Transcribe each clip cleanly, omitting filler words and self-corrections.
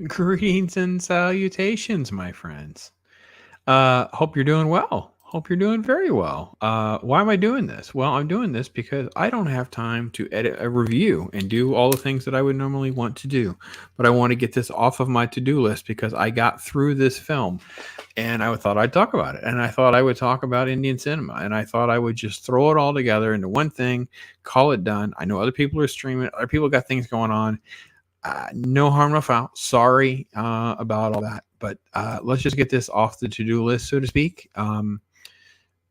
Greetings and salutations, my friends. Hope you're doing well. Hope you're doing very well. Why am I doing this? Well, I'm doing this because I don't have time to edit a review and do all the things that I would normally want to do. But I want to get this off of my to do list because I got through this film and I thought I'd talk about it. And I thought I would talk about Indian cinema. And I thought I would just throw it all together into one thing, call it done. I know other people are streaming, other people got things going on. No harm, no foul. Sorry about all that, but let's just get this off the to-do list, so to speak.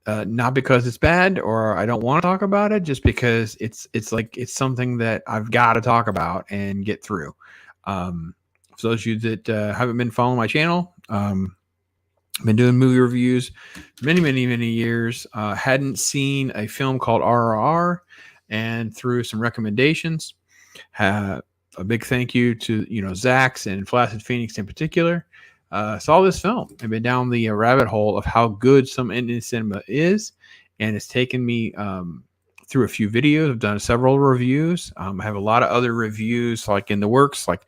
Not because it's bad or I don't want to talk about it, just because it's something that I've got to talk about and get through. For those of you that haven't been following my channel, I've been doing movie reviews many years. Hadn't seen a film called RRR, and through some recommendations, a big thank you to Zach's and Flaccid Phoenix in particular. Saw this film and been down the rabbit hole of how good some Indian cinema is, and it's taken me through a few videos. I've done several reviews. I have a lot of other reviews like in the works. Like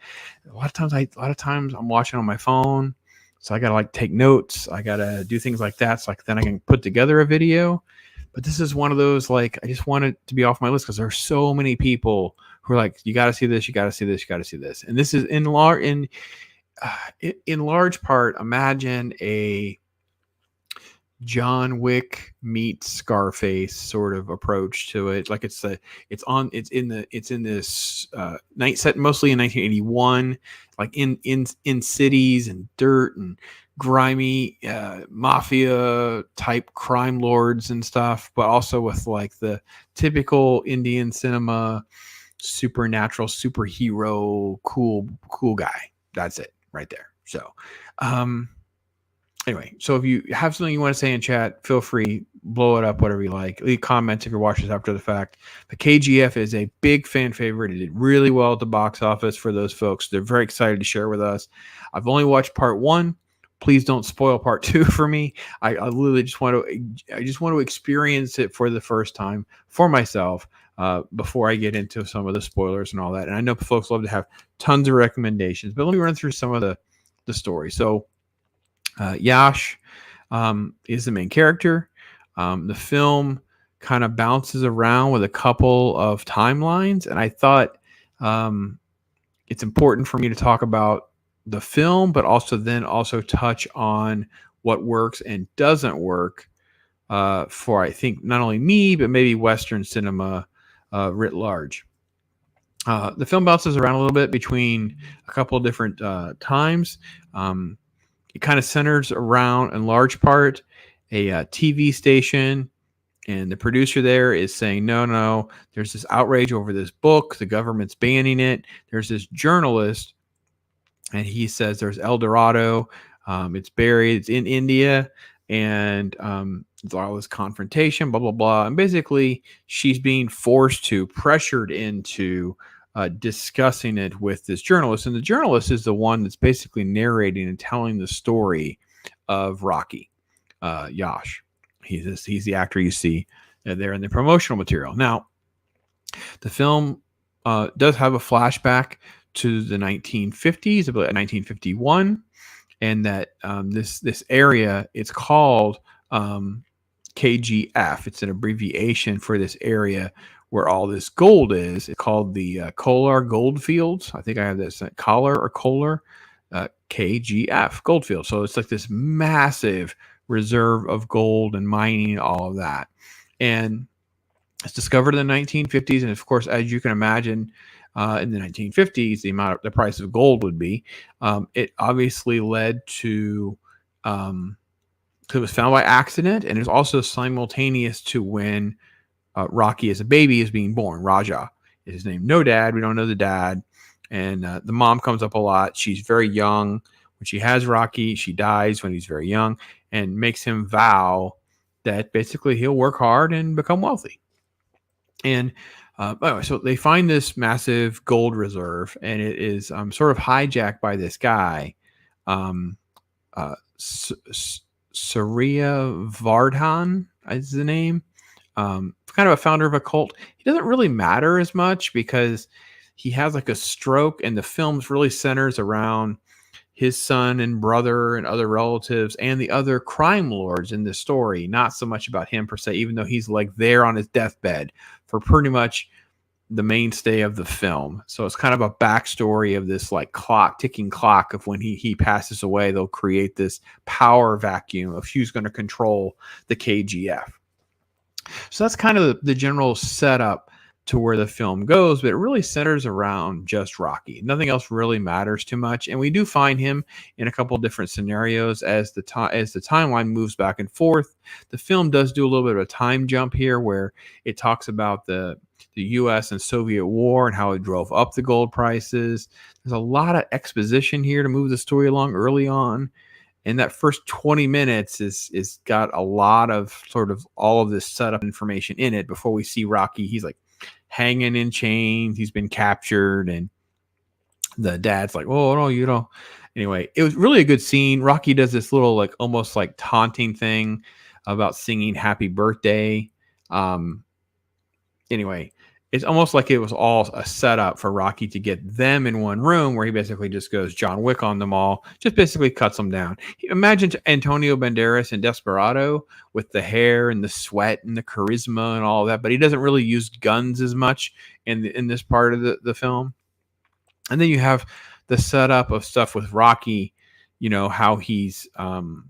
a lot of times I'm watching on my phone, so I gotta take notes. I gotta do things like that, so then I can put together a video. But this is one of those, I just want it to be off my list because there are so many people who are like, you got to see this, you got to see this, you got to see this. And this is in large part, imagine a John Wick meets Scarface sort of approach to it. Like it's in this night set mostly in 1981, like in cities and dirt and grimy mafia type crime lords and stuff, but also with the typical Indian cinema supernatural superhero cool guy. That's it right there. So anyway, so if you have something you want to say in chat, feel free, blow it up, whatever you like. Leave comments if you're watching this after the fact. The KGF is a big fan favorite. It did really well at the box office for those folks. They're very excited to share with us. I've only watched part 1. Please don't spoil part 2 for me. I literally just want to experience it for the first time for myself before I get into some of the spoilers and all that. And I know folks love to have tons of recommendations, but let me run through some of the story. So Yash is the main character. The film kind of bounces around with a couple of timelines, and I thought it's important for me to talk about the film, but also touch on what works and doesn't work for, I think, not only me, but maybe Western cinema writ large. The film bounces around a little bit between a couple of different times. It kind of centers around, in large part, a TV station, and the producer there is saying, no, there's this outrage over this book. The government's banning it. There's this journalist, and he says there's El Dorado. It's buried. It's in India, and there's all this confrontation, blah, blah, blah. And basically, she's being pressured into discussing it with this journalist. And the journalist is the one that's basically narrating and telling the story of Rocky, Yash. He's the actor you see there in the promotional material. Now, the film does have a flashback to the 1950s, about 1951, and that this area, it's called KGF. It's an abbreviation for this area where all this gold is. It's called the Kolar Gold Fields. I think I have this Kolar KGF Gold Field. So it's like this massive reserve of gold and mining, all of that. And it's discovered in the 1950s. And of course, as you can imagine, in the 1950s, the price of gold would be. It obviously led to it was found by accident, and it was also simultaneous to when Rocky as a baby is being born. Raja is his name. No dad. We don't know the dad. And the mom comes up a lot. She's very young. When she has Rocky, she dies when he's very young and makes him vow that basically he'll work hard and become wealthy. And anyway, so they find this massive gold reserve, and it is sort of hijacked by this guy, Surya Vardhan is the name. Kind of a founder of a cult. He doesn't really matter as much because he has like a stroke, and the film's really centers around his son and brother and other relatives and the other crime lords in the story. Not so much about him per se, even though he's like there on his deathbed for pretty much the mainstay of the film. So it's kind of a backstory of this like ticking clock of when he passes away, they'll create this power vacuum of who's going to control the KGF. So that's kind of the general setup to where the film goes, but it really centers around just Rocky. Nothing else really matters too much, and we do find him in a couple of different scenarios as the timeline moves back and forth. The film does do a little bit of a time jump here, where it talks about the U.S. and Soviet War and how it drove up the gold prices. There's a lot of exposition here to move the story along early on. And that first 20 minutes is got a lot of sort of all of this setup information in it before we see Rocky. He's like hanging in chains. He's been captured. And the dad's like, oh, no, you know. Anyway, it was really a good scene. Rocky does this little like almost like taunting thing about singing Happy Birthday. Anyway, it's almost like it was all a setup for Rocky to get them in one room where he basically just goes John Wick on them all, just basically cuts them down. Imagine Antonio Banderas in Desperado with the hair and the sweat and the charisma and all that, but he doesn't really use guns as much in this part of the film. And then you have the setup of stuff with Rocky, you know, how he's and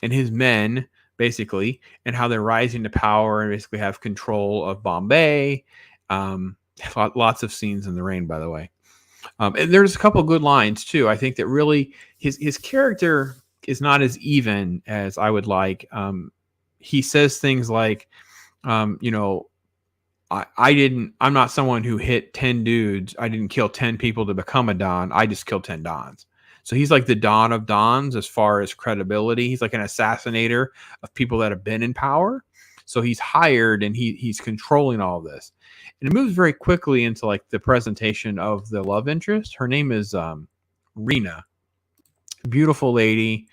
his men basically, and how they're rising to power and basically have control of Bombay. Lots of scenes in the rain, by the way. And there's a couple good lines too. I think that really his character is not as even as I would like. He says things like, you know, I'm not someone who hit 10 dudes. I didn't kill 10 people to become a Don. I just killed 10 Dons. So he's like the Don of Dons as far as credibility. He's like an assassinator of people that have been in power. So he's hired and he's controlling all of this. And it moves very quickly into like the presentation of the love interest. Her name is Rena. Beautiful lady.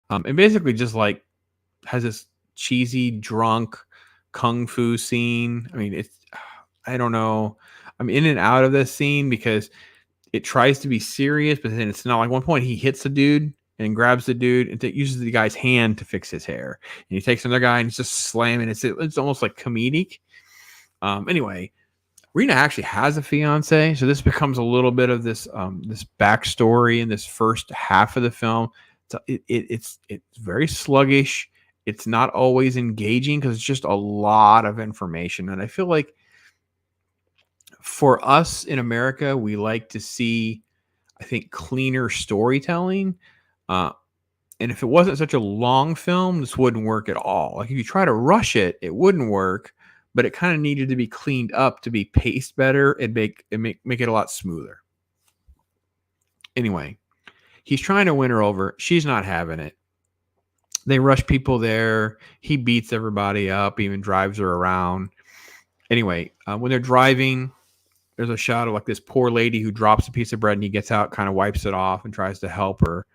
And basically just like has this cheesy, drunk kung fu scene. I mean, I don't know. I'm in and out of this scene because it tries to be serious, but then it's not. Like one point he hits the dude and grabs the dude and uses the guy's hand to fix his hair. And he takes another guy and he's just slamming. It's almost like comedic. Anyway, Rena actually has a fiance. So this becomes a little bit of this this backstory in this first half of the film. So it's very sluggish. It's not always engaging because it's just a lot of information. And I feel like for us in America, we like to see, I think, cleaner storytelling. And if it wasn't such a long film, this wouldn't work at all. Like if you try to rush it, it wouldn't work, but it kind of needed to be cleaned up to be paced better and make it a lot smoother. Anyway, he's trying to win her over. She's not having it. They rush people there. He beats everybody up, even drives her around. Anyway, when they're driving, there's a shot of like this poor lady who drops a piece of bread and he gets out, kind of wipes it off and tries to help her.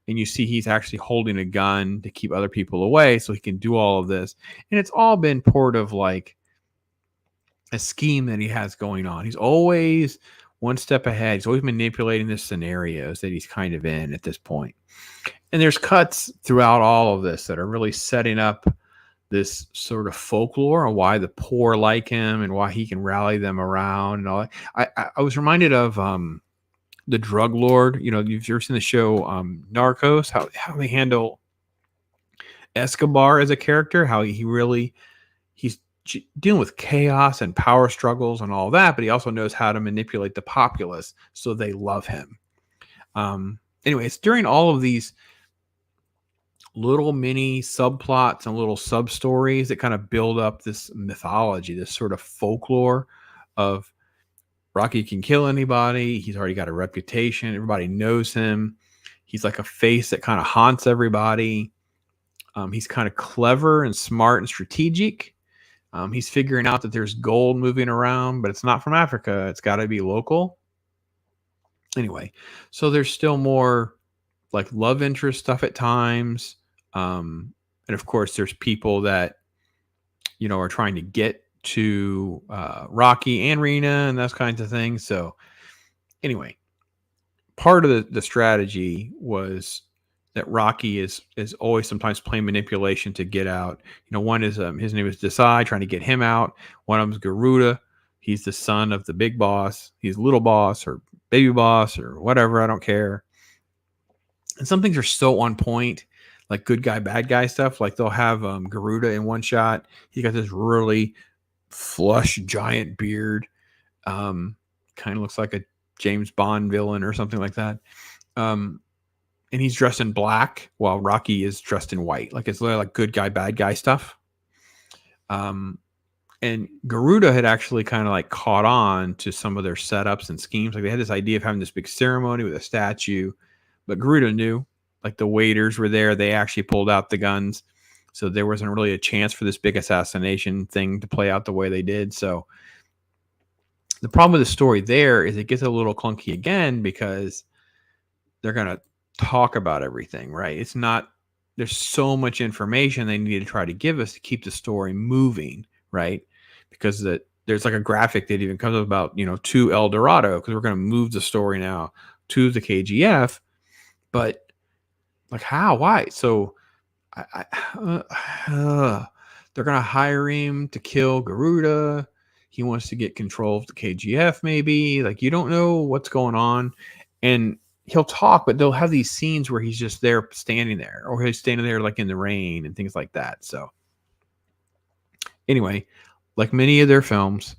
And you see he's actually holding a gun to keep other people away so he can do all of this. And it's all been part of like a scheme that he has going on. He's always one step ahead. He's always manipulating the scenarios that he's kind of in at this point. And there's cuts throughout all of this that are really setting up this sort of folklore on why the poor like him and why he can rally them around and all that. I was reminded of the drug lord. You know, you've ever seen the show Narcos, how they handle Escobar as a character, how he's dealing with chaos and power struggles and all that, but he also knows how to manipulate the populace so they love him. Anyway, it's during all of these little mini subplots and little sub stories that kind of build up this mythology, this sort of folklore of Rocky can kill anybody. He's already got a reputation. Everybody knows him. He's like a face that kind of haunts everybody. He's kind of clever and smart and strategic. He's figuring out that there's gold moving around, but it's not from Africa. It's got to be local. Anyway, so there's still more like love interest stuff at times. And of course, there's people that, you know, are trying to get to Rocky and Rena and those kinds of things. So anyway, part of the strategy was that Rocky is always sometimes playing manipulation to get out. One is his name is Desai, trying to get him out. One of them is Garuda. He's the son of the big boss. He's little boss or baby boss or whatever. I don't care. And some things are so on point, like good guy, bad guy stuff. Like they'll have Garuda in one shot. He got this really flush giant beard. Kind of looks like a James Bond villain or something like that. And he's dressed in black while Rocky is dressed in white. Like it's literally like good guy, bad guy stuff. And Garuda had actually kind of like caught on to some of their setups and schemes. Like they had this idea of having this big ceremony with a statue, but Garuda knew, like the waiters were there. They actually pulled out the guns. So there wasn't really a chance for this big assassination thing to play out the way they did. So the problem with the story there is it gets a little clunky again because they're going to talk about everything, right? It's not, there's so much information they need to try to give us to keep the story moving, right? Because there's like a graphic that even comes up about, to El Dorado, because we're going to move the story now to the KGF. But like how? Why? So they're going to hire him to kill Garuda. He wants to get control of the KGF, maybe. Like you don't know what's going on. And he'll talk, but they'll have these scenes where he's just there standing there, or he's standing there like in the rain and things like that. So anyway, like many of their films,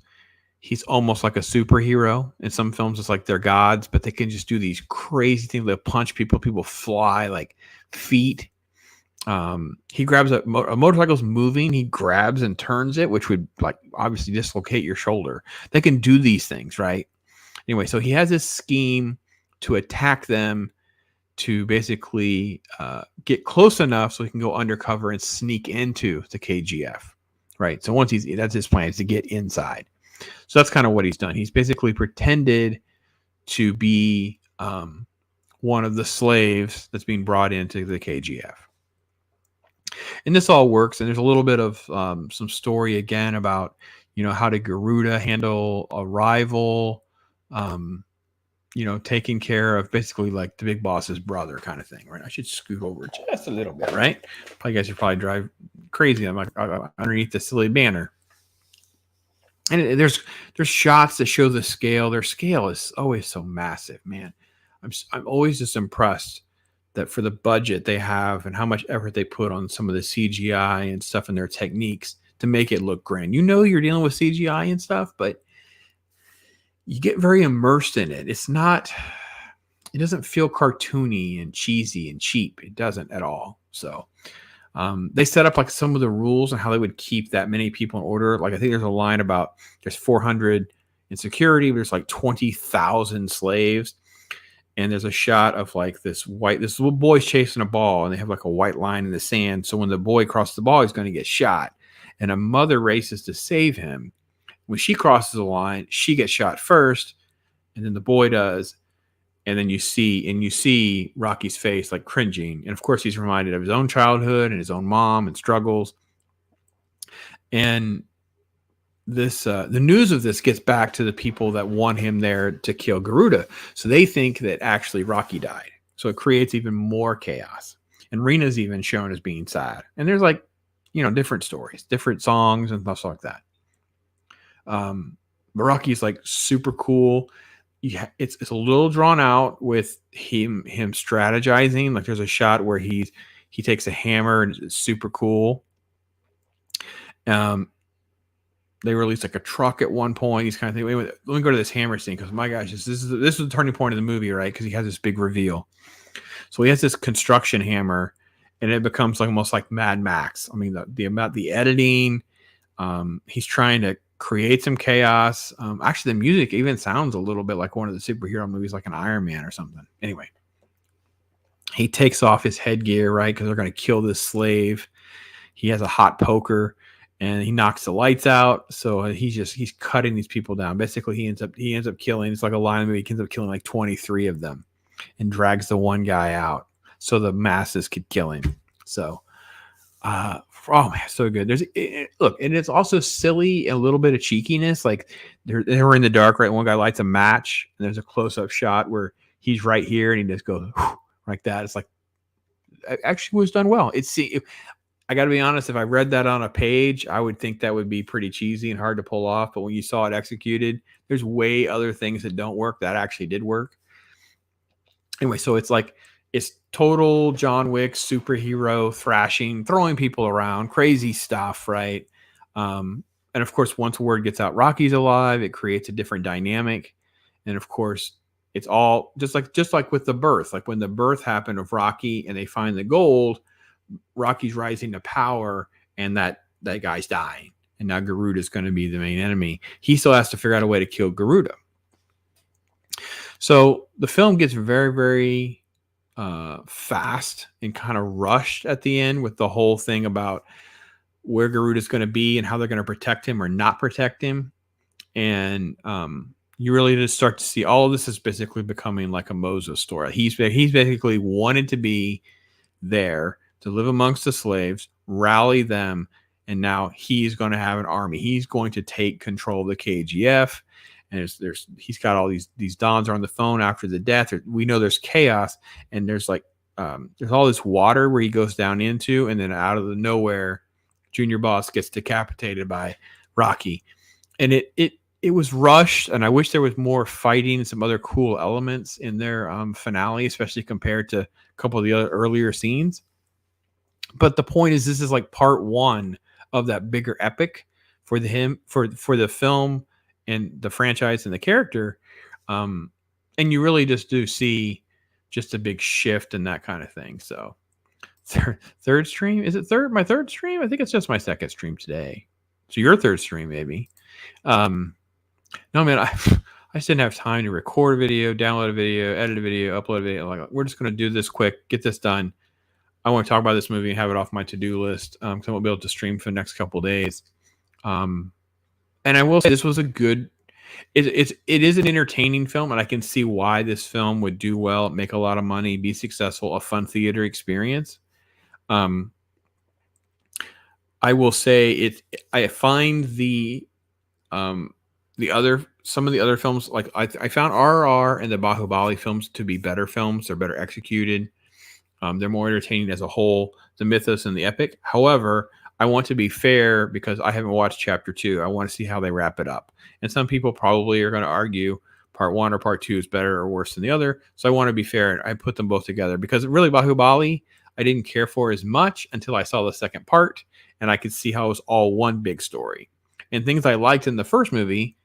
he's almost like a superhero. In some films, it's like they're gods, but they can just do these crazy things. They'll punch people fly like feet. He grabs a motorcycle's moving. He grabs and turns it, which would like obviously dislocate your shoulder. They can do these things, right? Anyway, so he has this scheme to attack them, to basically get close enough so he can go undercover and sneak into the KGF, right? So once that's his plan, is to get inside. So that's kind of what he's done. He's basically pretended to be one of the slaves that's being brought into the KGF. And this all works. And there's a little bit of some story again about, how did Garuda handle a rival, taking care of basically like the big boss's brother kind of thing, right? I should scoot over just a little bit, right? You guys should probably drive crazy. I'm like underneath the silly banner. And there's shots that show the scale. Their scale is always so massive, man. I'm always just impressed that for the budget they have and how much effort they put on some of the CGI and stuff and their techniques to make it look grand. You're dealing with CGI and stuff, but you get very immersed in it. It doesn't feel cartoony and cheesy and cheap. It doesn't at all. So they set up like some of the rules and how they would keep that many people in order. Like I think there's a line about there's 400 in security, but there's like 20,000 slaves. And there's a shot of like this little boy's chasing a ball, and they have like a white line in the sand. So when the boy crosses the ball, he's going to get shot. And a mother races to save him. When she crosses the line, she gets shot first, and then the boy does. And then you see Rocky's face like cringing. And of course, he's reminded of his own childhood and his own mom and struggles. And this the news of this gets back to the people that want him there to kill Garuda. So they think that actually Rocky died. So it creates even more chaos. And Rena's even shown as being sad. And there's like, different stories, different songs and stuff like that. But Rocky's like super cool. It's a little drawn out with him strategizing. Like there's a shot where he takes a hammer and it's super cool. They release like a truck at one point. He's kind of thinking, wait, let me go to this hammer scene because my gosh, this is the turning point of the movie, right? Because he has this big reveal. So he has this construction hammer, and it becomes like almost like Mad Max. I mean, the editing. He's trying to create some chaos. Actually, the music even sounds a little bit like one of the superhero movies, like an Iron Man or something. Anyway, he takes off his headgear, right? Because they're going to kill this slave. He has a hot poker. And he knocks the lights out. So he's cutting these people down. Basically, he ends up killing. It's like a line movie. He ends up killing like 23 of them, and drags the one guy out so the masses could kill him. So Oh man, so good. Look, and it's also silly and a little bit of cheekiness. Like they were in the dark, right? One guy lights a match, and there's a close up shot where he's right here, and he just goes like that. It's like it actually was done well. I got to be honest. If I read that on a page, I would think that would be pretty cheesy and hard to pull off. But when you saw it executed, there's way other things that don't work that actually did work. Anyway, so it's total John Wick superhero thrashing, throwing people around, crazy stuff, right? And of course, once word gets out Rocky's alive, it creates a different dynamic. And of course, it's all just like with the birth. Like when the birth happened of Rocky and they find the gold, Rocky's rising to power, and that guy's dying. And now Garuda is going to be the main enemy. He still has to figure out a way to kill Garuda. So the film gets very, very fast and kind of rushed at the end with the whole thing about where Garuda's going to be and how they're going to protect him or not protect him. And you really just start to see all of this is basically becoming like a Moses story. He's basically wanted to be there to live amongst the slaves, rally them, and now he's going to have an army. He's going to take control of the KGF. And he's got all these dons are on the phone after the death. We know there's chaos, and there's there's all this water where he goes down into, and then out of the nowhere, Junior Boss gets decapitated by Rocky. And it was rushed, and I wish there was more fighting and some other cool elements in their finale, especially compared to a couple of the other earlier scenes. But the point is, this is like part one of that bigger epic for the film and the franchise and the character. And you really just do see just a big shift in that kind of thing. So third stream, is it my third stream? I think it's just my second stream today. So your third stream, maybe. No, man, I just didn't have time to record a video, download a video, edit a video, upload a video. Like, we're just going to do this quick, get this done. I want to talk about this movie and have it off my to-do list. Because I won't be able to stream for the next couple of days. And I will say this was a good. It is an entertaining film, and I can see why this film would do well, make a lot of money, be successful, a fun theater experience. I will say I find some of the other films, like I found RRR and the Bahubali films to be better films. They're better executed. They're more entertaining as a whole, the mythos and the epic. However, I want to be fair because I haven't watched chapter 2. I want to see how they wrap it up. And some people probably are going to argue part 1 or part 2 is better or worse than the other. So I want to be fair. I put them both together because really Bahubali, I didn't care for as much until I saw the second part and I could see how it was all one big story. And things I liked in the first movie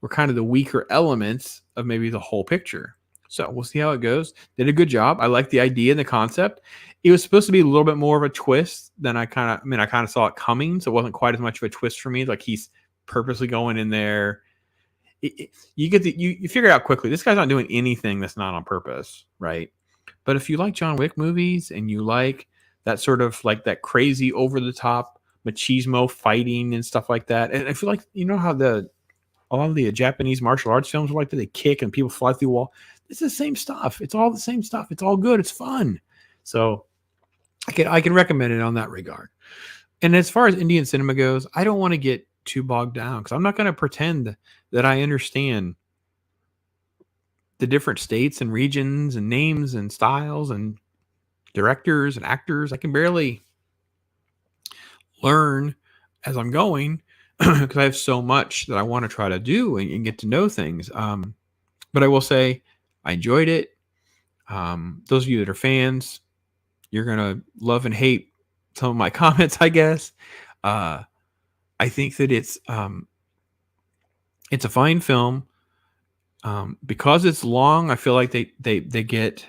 were kind of the weaker elements of maybe the whole picture. So we'll see how it goes. Did a good job. I like the idea and the concept. It was supposed to be a little bit more of a twist than I kind of saw it coming. So it wasn't quite as much of a twist for me. Like he's purposely going in there. You figure it out quickly. This guy's not doing anything that's not on purpose, right? But if you like John Wick movies and you like that sort of like that crazy over the top machismo fighting and stuff like that, and I feel like you know how a lot of the Japanese martial arts films were like that, they kick and people fly through the wall. It's the same stuff. It's all the same stuff. It's all good. It's fun. So I can recommend it on that regard. And as far as Indian cinema goes, I don't want to get too bogged down because I'm not going to pretend that I understand the different states and regions and names and styles and directors and actors. I can barely learn as I'm going because I have so much that I want to try to do and get to know things. But I will say I enjoyed it. Those of you that are fans, you're going to love and hate some of my comments, I guess. I think that it's a fine film. Because it's long, I feel like they get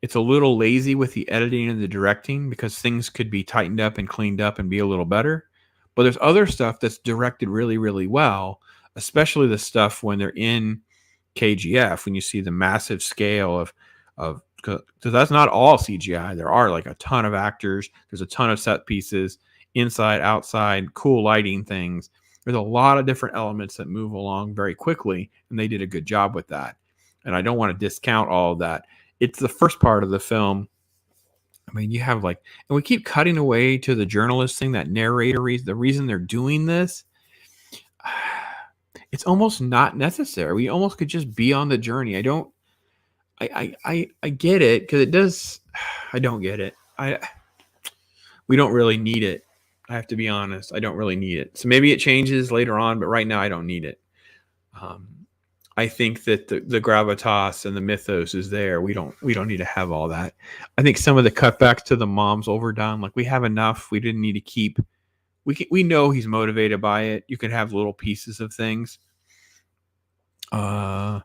it's a little lazy with the editing and the directing because things could be tightened up and cleaned up and be a little better. But there's other stuff that's directed really, really well, especially the stuff when they're in KGF, when you see the massive scale of because that's not all CGI. There are like a ton of actors. There's a ton of set pieces, inside, outside, cool lighting things. There's a lot of different elements that move along very quickly, and they did a good job with that. And I don't want to discount all of that. It's the first part of the film I mean, you have like, and we keep cutting away to the journalist thing, that narrator, the reason they're doing this. It's almost not necessary. We almost could just be on the journey. I get it because it does. I don't get it. We don't really need it. I have to be honest. I don't really need it. So maybe it changes later on, but right now I don't need it. I think that the gravitas and the mythos is there. We don't need to have all that. I think some of the cutbacks to the mom's overdone. Like we have enough. We didn't need to keep. We know he's motivated by it. You can have little pieces of things. The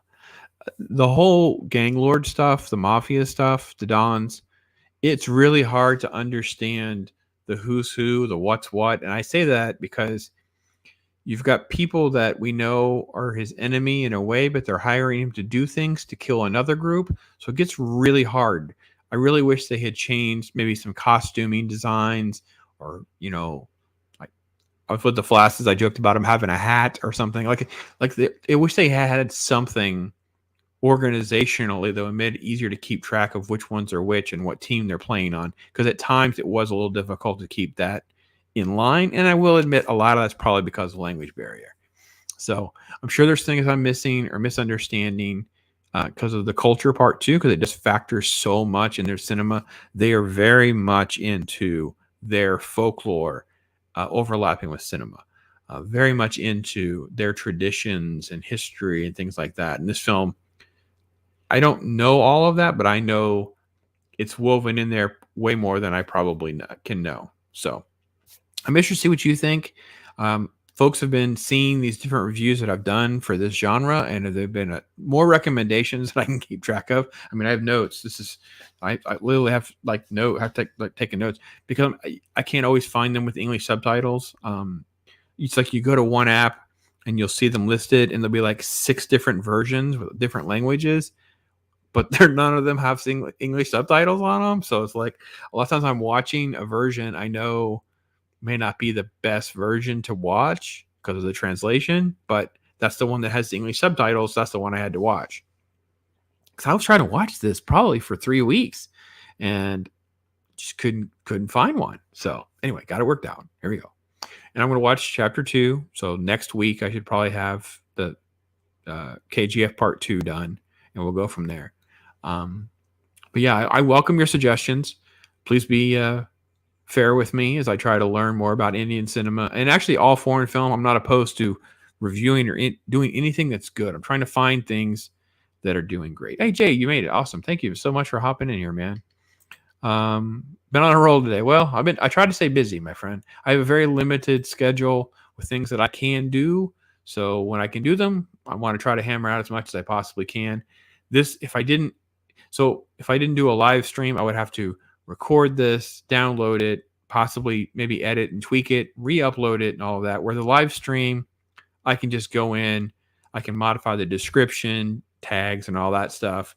whole gang lord stuff, the mafia stuff, the dons. It's really hard to understand the who's who, the what's what, and I say that because you've got people that we know are his enemy in a way, but they're hiring him to do things to kill another group. So it gets really hard. I really wish they had changed maybe some costuming designs, or like with the flashes, I joked about him having a hat or something. I wish they had something organizationally that would make it easier to keep track of which ones are which and what team they're playing on. Because at times it was a little difficult to keep that in line. And I will admit a lot of that's probably because of language barrier. So I'm sure there's things I'm missing or misunderstanding because of the culture part too, because it just factors so much in their cinema. They are very much into their folklore overlapping with cinema. Very much into their traditions and history and things like that. And this film, I don't know all of that, but I know it's woven in there way more than I probably can know. So I'm interested to see what you think. Folks have been seeing these different reviews that I've done for this genre, and there have been more recommendations that I can keep track of. I mean, I have notes. I literally have taking notes because I can't always find them with English subtitles. It's like you go to one app and you'll see them listed, and there'll be like 6 different versions with different languages, but none of them have English subtitles on them. So it's like a lot of times I'm watching a version I know may not be the best version to watch because of the translation, but that's the one that has the English subtitles. That's the one I had to watch. Because I was trying to watch this probably for 3 weeks and just couldn't find one. So anyway, got it worked out. Here we go. And I'm going to watch chapter 2. So next week I should probably have the KGF part 2 done, and we'll go from there. But yeah, I welcome your suggestions. Please be fair with me as I try to learn more about Indian cinema and actually all foreign film. I'm not opposed to reviewing or doing anything that's good. I'm trying to find things that are doing great. Hey, Jay, you made it. Awesome. Thank you so much for hopping in here, man. Been on a roll today. Well, I try to stay busy, my friend. I have a very limited schedule with things that I can do. So when I can do them, I want to try to hammer out as much as I possibly can. If I didn't do a live stream, I would have to record this, download it, possibly maybe edit and tweak it, re-upload it and all of that. Where the live stream, I can just go in, I can modify the description, tags and all that stuff,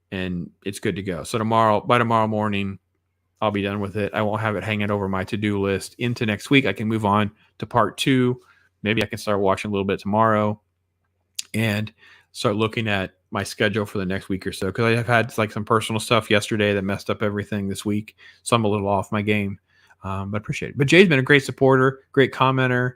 and it's good to go. So by tomorrow morning, I'll be done with it. I won't have it hanging over my to-do list into next week. I can move on to part 2. Maybe I can start watching a little bit tomorrow and start looking at my schedule for the next week or so, because I have had like some personal stuff yesterday that messed up everything this week, so I'm a little off my game, but appreciate it. But Jay's been a great supporter, great commenter.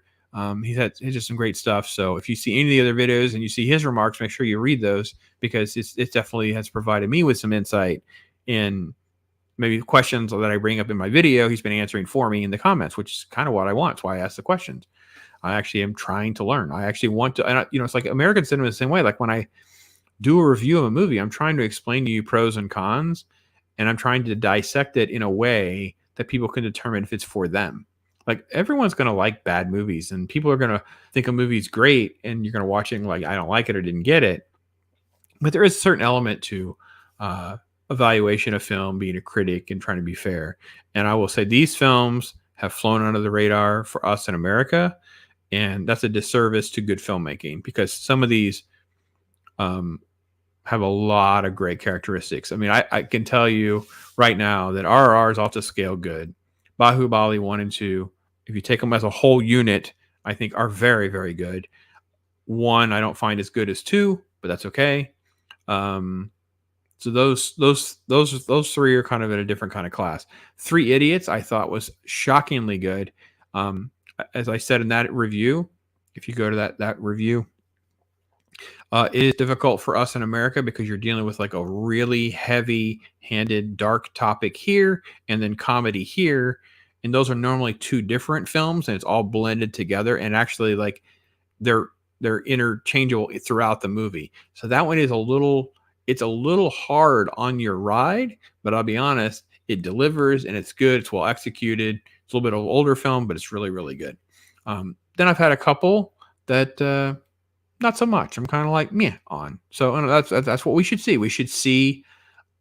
He's just some great stuff. So if you see any of the other videos and you see his remarks, make sure you read those, because it definitely has provided me with some insight in maybe questions that I bring up in my video. He's been answering for me in the comments, which is kind of what I want. That's why I ask the questions. I actually am trying to learn. I actually want to, and it's like American cinema the same way. Like when I do a review of a movie, I'm trying to explain to you pros and cons, and I'm trying to dissect it in a way that people can determine if it's for them. Like everyone's going to like bad movies, and people are going to think a movie's great, and you're going to watch it and like, I don't like it or didn't get it. But there is a certain element to evaluation of film, being a critic and trying to be fair. And I will say these films have flown under the radar for us in America, and that's a disservice to good filmmaking, because some of these have a lot of great characteristics. I mean, I can tell you right now that RRR is off the scale good. Bahubali 1 and 2, if you take them as a whole unit, I think are very, very good. 1 I don't find as good as 2, but that's okay. So those three are kind of in a different kind of class. Three Idiots I thought was shockingly good. As I said in that review, if you go to that review, it is difficult for us in America because you're dealing with like a really heavy-handed dark topic here and then comedy here, and those are normally two different films, and it's all blended together. And actually, like they're interchangeable throughout the movie. So that one is it's a little hard on your ride, but I'll be honest, it delivers and it's good. It's well executed. It's a little bit of an older film, but it's really, really good. Then I've had a couple that not so much. I'm kind of like meh on. So that's what we should see. We should see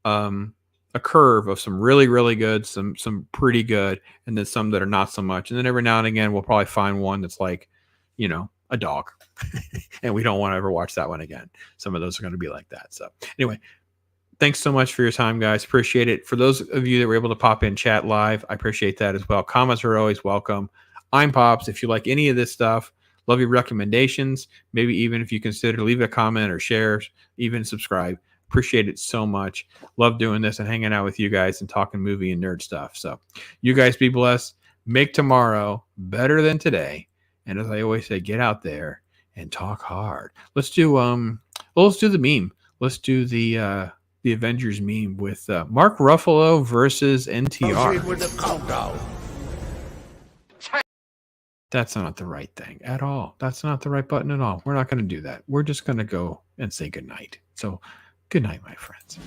a curve of some really, really good, some pretty good, and then some that are not so much. And then every now and again, we'll probably find one that's like, a dog. And we don't want to ever watch that one again. Some of those are going to be like that. So anyway, thanks so much for your time, guys. Appreciate it. For those of you that were able to pop in chat live, I appreciate that as well. Comments are always welcome. I'm Pops. If you like any of this stuff, love your recommendations. Maybe even if you consider leave a comment or share, even subscribe. Appreciate it so much. Love doing this and hanging out with you guys and talking movie and nerd stuff. So you guys be blessed. Make tomorrow better than today. And as I always say, get out there and talk hard. Let's do the meme. Let's do the Avengers meme with Mark Ruffalo versus NTR. With the countdown. That's not the right thing at all. That's not the right button at all. We're not going to do that. We're just going to go and say goodnight. So good night, my friends.